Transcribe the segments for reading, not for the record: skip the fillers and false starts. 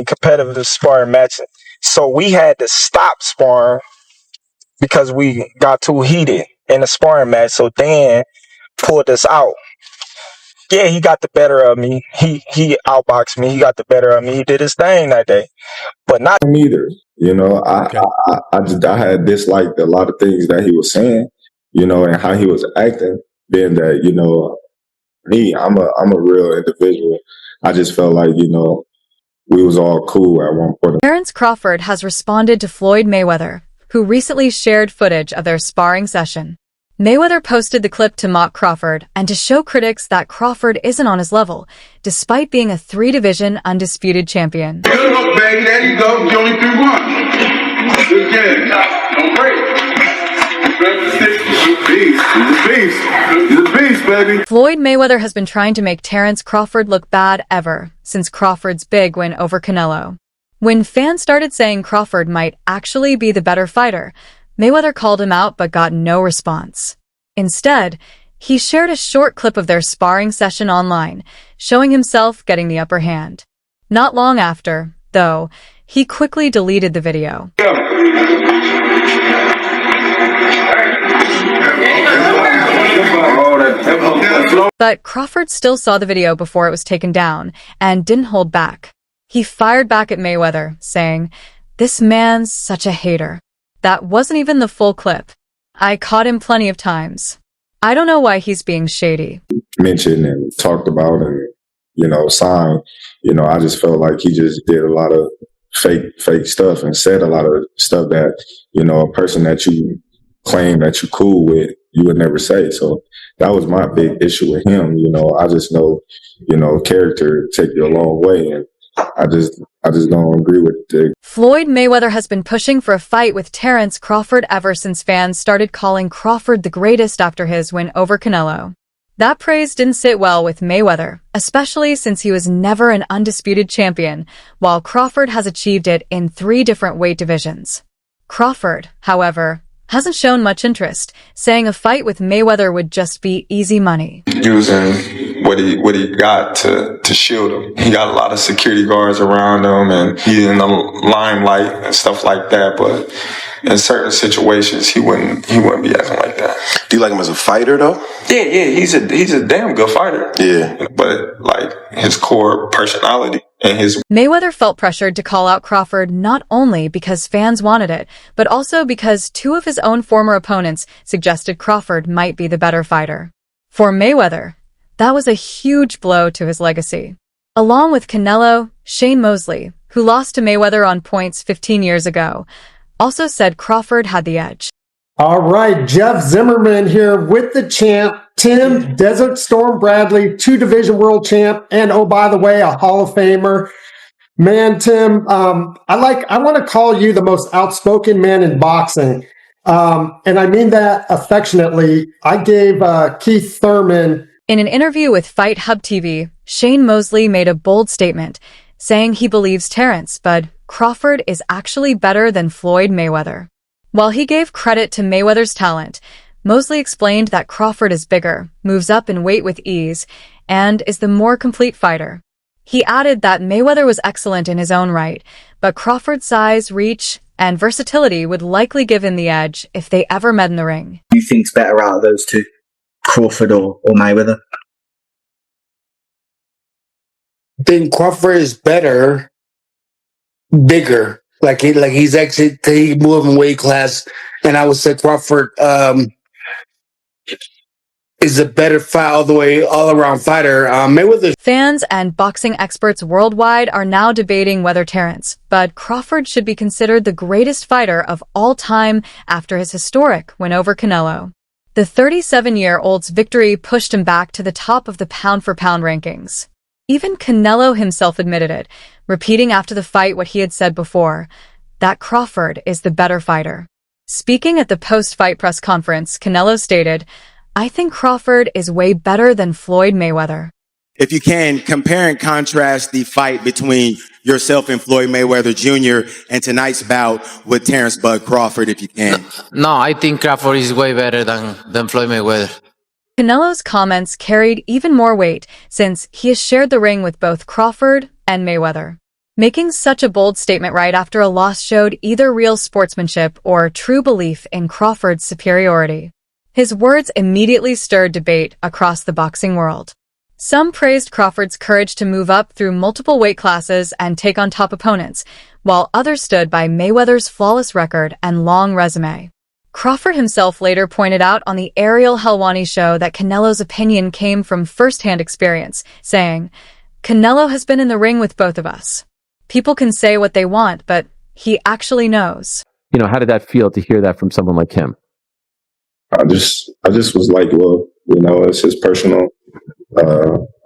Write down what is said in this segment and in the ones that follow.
competitive sparring matching. So we had to stop sparring because we got too heated in the sparring match. So Dan pulled us out. Yeah, he got the better of me. He outboxed me. He got the better of me. He did his thing that day, but not him either. I had disliked a lot of things that he was saying, and how he was acting. Being that, me, I'm a real individual. I just felt like, we was all cool at one point. Terence Crawford has responded to Floyd Mayweather, who recently shared footage of their sparring session. Mayweather posted the clip to mock Crawford and to show critics that Crawford isn't on his level, despite being a 3-division undisputed champion. Good luck, baby. There you go. You only 3-1. Good game. Don't break. He's a beast, baby. Floyd Mayweather has been trying to make Terence Crawford look bad ever since Crawford's big win over Canelo. When fans started saying Crawford might actually be the better fighter, Mayweather called him out but got no response. Instead, he shared a short clip of their sparring session online, showing himself getting the upper hand. Not long after, though, he quickly deleted the video. But Crawford still saw the video before it was taken down and didn't hold back. He fired back at Mayweather, saying, "This man's such a hater." That wasn't even the full clip. I caught him plenty of times. I don't know why he's being shady. Mentioned and talked about and, signed, I just felt like he just did a lot of fake stuff and said a lot of stuff that, a person that you claim that you're cool with, you would never say. So that was my big issue with him. I just know, character take you a long way. And I just don't agree with it. Floyd Mayweather has been pushing for a fight with Terence Crawford ever since fans started calling Crawford the greatest after his win over Canelo. That praise didn't sit well with Mayweather, especially since he was never an undisputed champion, while Crawford has achieved it in 3 different weight divisions. Crawford, however, hasn't shown much interest, saying a fight with Mayweather would just be easy money. Using what he got to shield him. He got a lot of security guards around him, and he's in the limelight and stuff like that. But in certain situations, he wouldn't be acting like that. Do you like him as a fighter, though? Yeah, he's a damn good fighter. Yeah, but like his core personality and his. Mayweather felt pressured to call out Crawford not only because fans wanted it, but also because 2 of his own former opponents suggested Crawford might be the better fighter. For Mayweather, that was a huge blow to his legacy. Along with Canelo, Shane Mosley, who lost to Mayweather on points 15 years ago, also said Crawford had the edge. All right, Jeff Zimmerman here with the champ, Tim Desert Storm Bradley, 2-division world champ, and oh, by the way, a Hall of Famer. Man, Tim, I want to call you the most outspoken man in boxing. And I mean that affectionately. I gave Keith Thurman. In an interview with Fight Hub TV, Shane Mosley made a bold statement, saying he believes Terence, but Crawford is actually better than Floyd Mayweather. While he gave credit to Mayweather's talent, Mosley explained that Crawford is bigger, moves up in weight with ease, and is the more complete fighter. He added that Mayweather was excellent in his own right, but Crawford's size, reach, and versatility would likely give him the edge if they ever met in the ring. Who you think's better out of those 2, Crawford or Mayweather? I think Crawford is better, bigger. He's actually he moved in weight class, and I would say Crawford is a better fight all around fighter. Mayweather. Fans and boxing experts worldwide are now debating whether Terence, but Crawford should be considered the greatest fighter of all time after his historic win over Canelo. The 37-year-old's victory pushed him back to the top of the pound-for-pound rankings. Even Canelo himself admitted it, repeating after the fight what he had said before, that Crawford is the better fighter. Speaking at the post-fight press conference, Canelo stated, "I think Crawford is way better than Floyd Mayweather." If you can, compare and contrast the fight between yourself and Floyd Mayweather Jr. and tonight's bout with Terence Bud Crawford, if you can. No, I think Crawford is way better than Floyd Mayweather. Canelo's comments carried even more weight since he has shared the ring with both Crawford and Mayweather. Making such a bold statement right after a loss showed either real sportsmanship or true belief in Crawford's superiority. His words immediately stirred debate across the boxing world. Some praised Crawford's courage to move up through multiple weight classes and take on top opponents, while others stood by Mayweather's flawless record and long resume. Crawford himself later pointed out on the Ariel Helwani show that Canelo's opinion came from first-hand experience, saying, "Canelo has been in the ring with both of us. People can say what they want, but he actually knows." How did that feel to hear that from someone like him? I just was like, well, it's his personal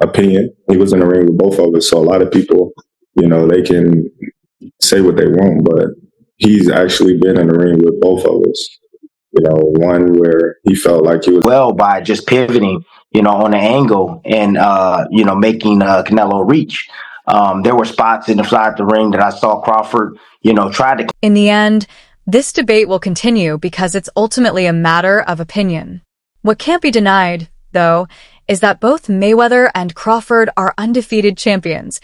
opinion. He was in the ring with both of us, so a lot of people, they can say what they want, but he's actually been in the ring with both of us. One where he felt like he was well by just pivoting, on the angle and making Canelo reach. There were spots inside the ring that I saw Crawford, try to. In the end, this debate will continue because it's ultimately a matter of opinion. What can't be denied, though, is that both Mayweather and Crawford are undefeated champions,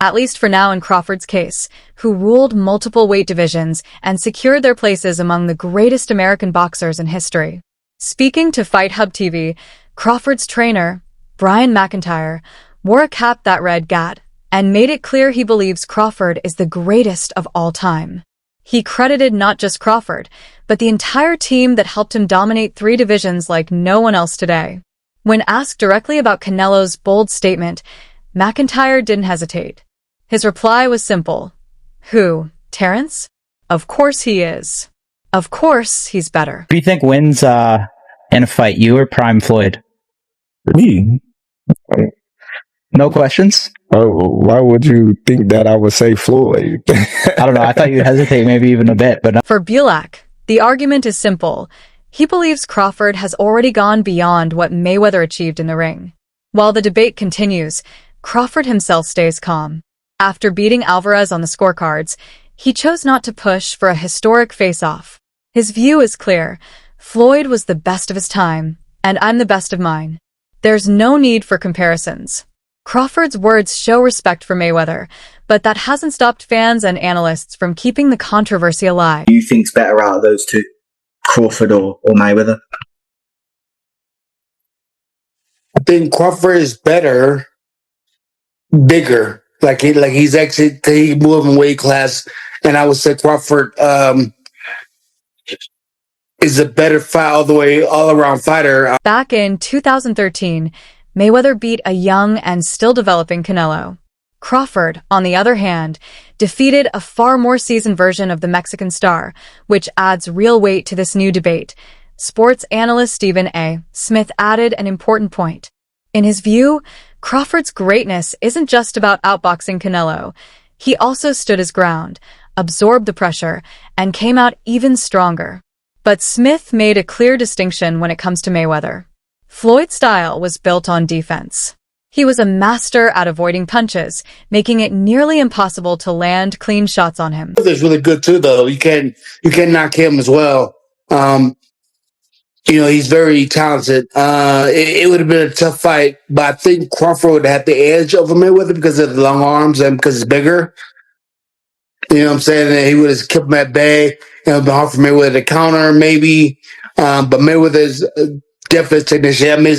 at least for now in Crawford's case, who ruled multiple weight divisions and secured their places among the greatest American boxers in history. Speaking to Fight Hub TV, Crawford's trainer, Brian McIntyre, wore a cap that read GAD and made it clear he believes Crawford is the greatest of all time. He credited not just Crawford, but the entire team that helped him dominate 3 divisions like no one else today. When asked directly about Canelo's bold statement, McIntyre didn't hesitate. His reply was simple. Who? Terence? Of course he is. Of course he's better. Who do you think wins in a fight, you or Prime Floyd? Me? No questions? Oh, why would you think that I would say Floyd? I don't know. I thought you'd hesitate maybe even a bit, but no. For Bulak, the argument is simple. He believes Crawford has already gone beyond what Mayweather achieved in the ring. While the debate continues, Crawford himself stays calm. After beating Alvarez on the scorecards, he chose not to push for a historic face-off. His view is clear. Floyd was the best of his time, and I'm the best of mine. There's no need for comparisons. Crawford's words show respect for Mayweather, but that hasn't stopped fans and analysts from keeping the controversy alive. Who do you think's better out of those two, Crawford or Mayweather? I think Crawford is better, bigger. Like he's actually he moving weight class, and I would say Crawford is a better fight all around fighter. Back in 2013, Mayweather beat a young and still developing Canelo. Crawford, on the other hand, defeated a far more seasoned version of the Mexican star, which adds real weight to this new debate. Sports analyst Stephen A. Smith added an important point. In his view, Crawford's greatness isn't just about outboxing Canelo. He also stood his ground, absorbed the pressure, and came out even stronger. But Smith made a clear distinction when it comes to Mayweather. Floyd's style was built on defense. He was a master at avoiding punches, making it nearly impossible to land clean shots on him. He's really good too, though. You can knock him as well. He's very talented. It would have been a tough fight, but I think Crawford would have the edge over Mayweather because of the long arms and because he's bigger. You know what I'm saying? And he would have kept him at bay. It would have been hard for Mayweather to counter, maybe. But Mayweather's definitely technician. I mean,